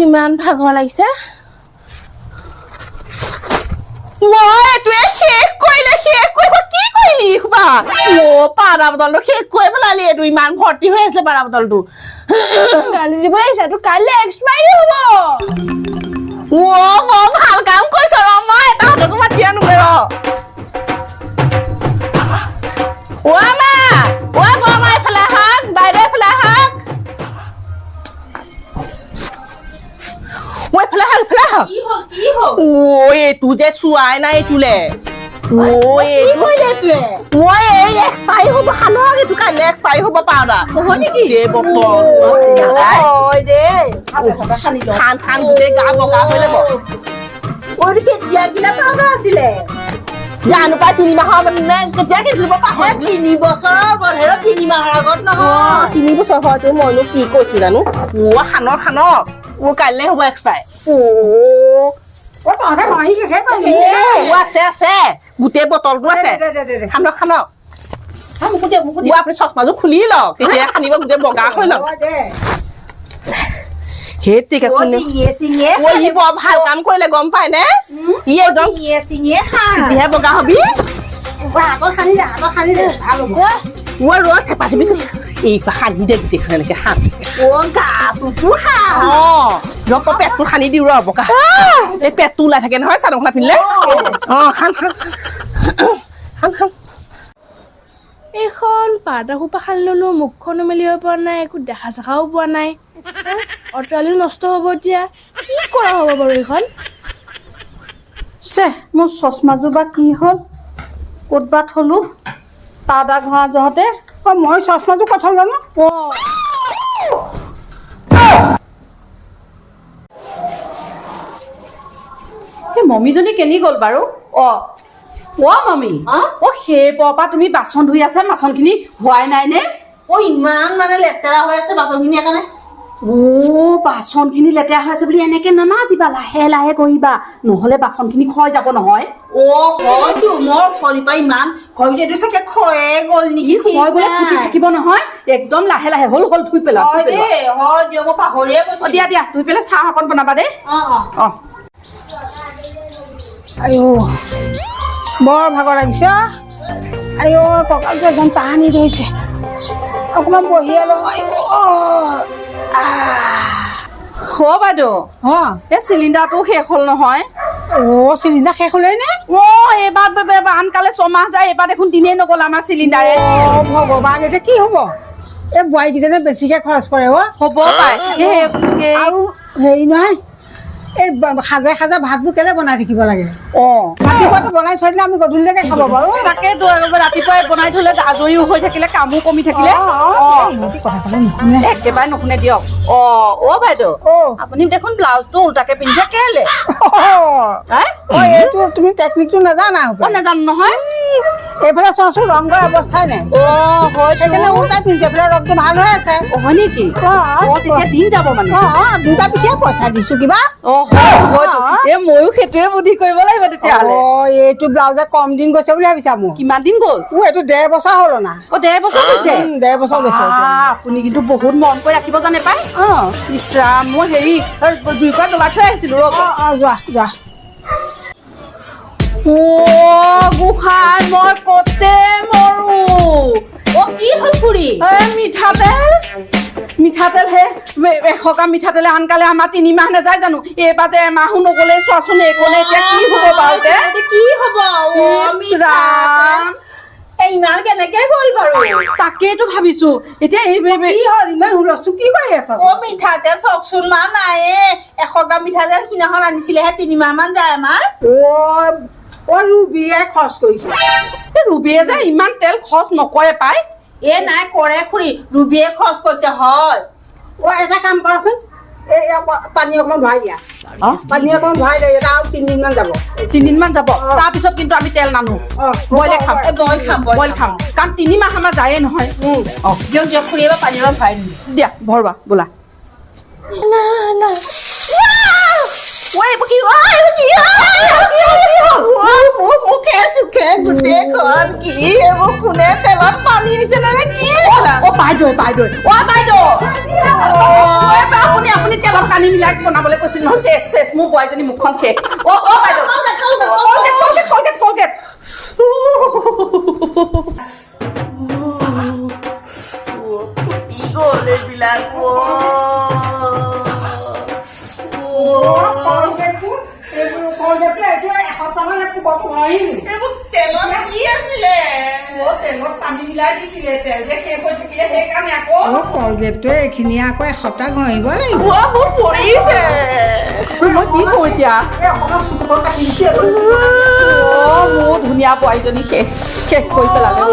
ইমান ভাগৰ লাগিছে মই তুই শেষ কৰিলে শেষ কৰিব কি কৰিলি খুবা পাৰা বটলটো শেষ কৰি পেলালি এইটো ইমান ভৰ্তি হৈ আছে পাৰা বটলটো কালি দিব আহিছা তো কাইলৈ এক্সপায়াৰি হ'ব মই ভাল কাম কৰিছ ৰ মই এটা হাততো মাতি আনোগৈ ৰ মা বৰমা এইফালে আহক বাইদেউ এইফালে আহক এইফালে আহক এইটো যে চোৱাই নাই এইটোলে মই এই এক্সপায়াৰি হ'ব খানক এইটো কাইলৈ এক্সপায়াৰি হ'ব পাউডাৰ হ'ব নেকি এই বটল খান গোটেই গা বগা হৈ যাব কেতিয়া কিনা পাউডাৰ আছিলে জানো পাই 3 মাহৰ কেতিয়া কিনিব পাহৰি 3 বছৰৰ বন্ধেৰ 3 মাহৰ আগত নহয় 3 বছৰ হয়তো মইনো কি কৈছো জানো খানক কাইলৈ হ'ব এক্সপায়াৰি আছে গোটেই বটলটো আছে খানক আপুনি চশমাযোৰ খুলি লওক তেতিয়া খানিব গোটেই বগা হৈ লওক সেই বৰ ভাল কাম কৰিলে গম পাই নে ই একদম তেতিয়াহে বগা হবি ৰদ থেপা থেপি এই সানি দে গোটেইখন এনেকে পেটটো সানি দিওঁ ৰ বগা এই পেটটো ওলাই থাকে নহয় চাদৰ মেখেলা পিন্ধিলে খান এইখন পাউডাৰ সোপা সানি ললো মুখখনো মেলিব পৰা নাই একো দেখা চেখাও পোৱা নাই অট্টালিও নষ্ট হ'ব এতিয়া কি কৰা হ'ব বাৰু এইখন মোৰ চশমাযোৰ বা কি হ'ল ক'ত বা থলো পাউডাৰ ঘঁহা যহতে মই চশমাযোৰ কথা জানো এই মমিজনী কেনি গ'ল বাৰু মমি সেইপৰ পৰা তুমি বাচন ধুই আছা বাচনখিনি হোৱাই নাই নে ইমান মানে লেতেৰা হৈ আছে বাচনখিনি কাৰণে বাচনখিনি লেতেৰা হৈ আছে বুলি এনেকে নামাতিবা লাহে লাহে কৰিবা নহ'লে বাচনখিনি ক্ষয় যাব নহয় হয়তো মোৰ খৰি পাই ইমান খৰিটো চাগে খয়ে গ'ল নেকি ক্ষয় গ'লে ফুটি থাকিব নহয় একদম লাহে লাহে হ'ল ধুই পেলা পাহৰিয়ে গৈছো দিয়া ধুই পেলাই চাহ অকণ বনাবা দেই বৰ ভাগৰ লাগিছে কঁকালটো একদম টানি ধৰিছে অকণমান বহিয়ে লওঁ বাইদেউ এই চিলিণ্ডাৰটো শেষ হ'ল নহয় চিলিণ্ডাৰ শেষ হ'লেই নে এইবাৰ আনকালে 6 মাহ যায় এইবাৰ দেখোন দিনেই নগ'ল আমাৰ চিলিণ্ডাৰে ভগৱান এতিয়া কি হ'ব এই বোৱাৰীকেইজনে বেছিকে খৰচ কৰে হ'ব পাই আৰু হেৰি নহয় এই সাজে সাজে ভাতবোৰ কেলে বনাই থাকিব লাগে ৰাতিপুৱাটো বনাই থৈ দিলে আমি গধূলিলৈকে খাব পাৰো তাকেতো ৰাতিপুৱাই বনাই থলে আজৰিও হৈ থাকিলে কামো কমি থাকিলে একেবাৰে নুশুনে দিয়ক বাইদেউ আপুনি দেখোন ব্লাউজটো উল্টাকে পিন্ধিছে কেলে এইটো তুমি টেকনিকটো নাজানা নাজানো নহয় এইফালে চোৱাচোন ৰং গৈ অৱস্থাই নাই সেইকাৰণে উল্টাই পিন্ধিছে এইফালে ৰংটো ভাল হৈ আছে হয় নেকি তেতিয়া দিন যাব মানে দুটা পিঠিয়ে পইচা দিছো কিবা ময়ো সেইটোৱে বুদ্ধি কৰিব লাগিব তেতিয়াহ'লে এইটো ব্লাউজে কম দিন গৈছে বুলি ভাবিছা মোৰ কিমান দিন গ'ল এইটো 1.5 বছৰ হ'ল না 1.5 বছৰ গৈছে 1.5 বছৰ গৈছে আপুনি কিন্তু বহুত মন কৰি ৰাখিব জানে পাই ইছৰাম মই হেৰি জুইকুৰা জ্বলাই থৈ আহিছিলো যোৱা গোসাঁই মই কতে মৰো কি হ'ল খুৰী মিঠাতেল হে 100 গ্ৰাম মিঠাতেলে আনকালে আমাৰ 3 মাহ নাযায় জানো এইবাৰ যে এমাহো নগ'লে চোৱাচোন এইকণে এতিয়া কি হ'ব বাৰু কি হ'ব ইমান কেনেকে গ'ল বাৰু তাকেইতো ভাবিছো এতিয়া কি হ'ল ইমান হুলস্থুল কি কৰি আছ মিঠাতেল চাওকচোন মা নাই 100 গ্ৰাম মিঠাতেল সিদিনাখন আনিছিলেহে 3 মাহ মান যায় আমাৰ ৰুবিয়ে খৰচ কৰিছে ৰুবিয়ে যে ইমান তেল খৰচ নকৰে পাই নাই কৰে খুৰী ৰুবিয়ে খৰচ কৰিছে হয় এটা কাম কৰাচোন পানী অকণমান ভৰাই দিয়া পানী অকণমান ভৰাই দিয়া এটা আৰু 3 দিন মান যাব 3 দিন মান যাব তাৰপিছত কিন্তু আমি তেল নানো বইলে খাম বইল খাম কাৰণ 3 মাহ আমাৰ যায়ে নহয় দিয়ক খুৰী এবাৰ পানী অলপ ভৰাই দিয়া ভৰবা বোলা ঐ কি মুখে চুখে গোটেই ঘৰ কি এইবোৰ কোনে তেলত পানী দিছে নে কি বাইদেউ আপুনি তেলত পানী মিলাই বনাবলৈ কৈছিল নহয় চেচ মোৰ বোৱাৰীজনী মুখখন শেষ বাইদেউ কলগেট ফুটি গ'ল এইবিলাক তেলত কি আছিলে তেলত পানী মিলাই দিছিলে তেল যে শেষ হৈ থাকিলে সেইকাৰণে আকৌ কলগেটটোৱে এইখিনি আকৌ এসপ্তাহ ঘঁহিব লাগিব মোৰ পৰিছে মই কি কৰো এতিয়া মোৰ ধুনীয়া বোৱাৰীজনী শেষ কৰি পেলালে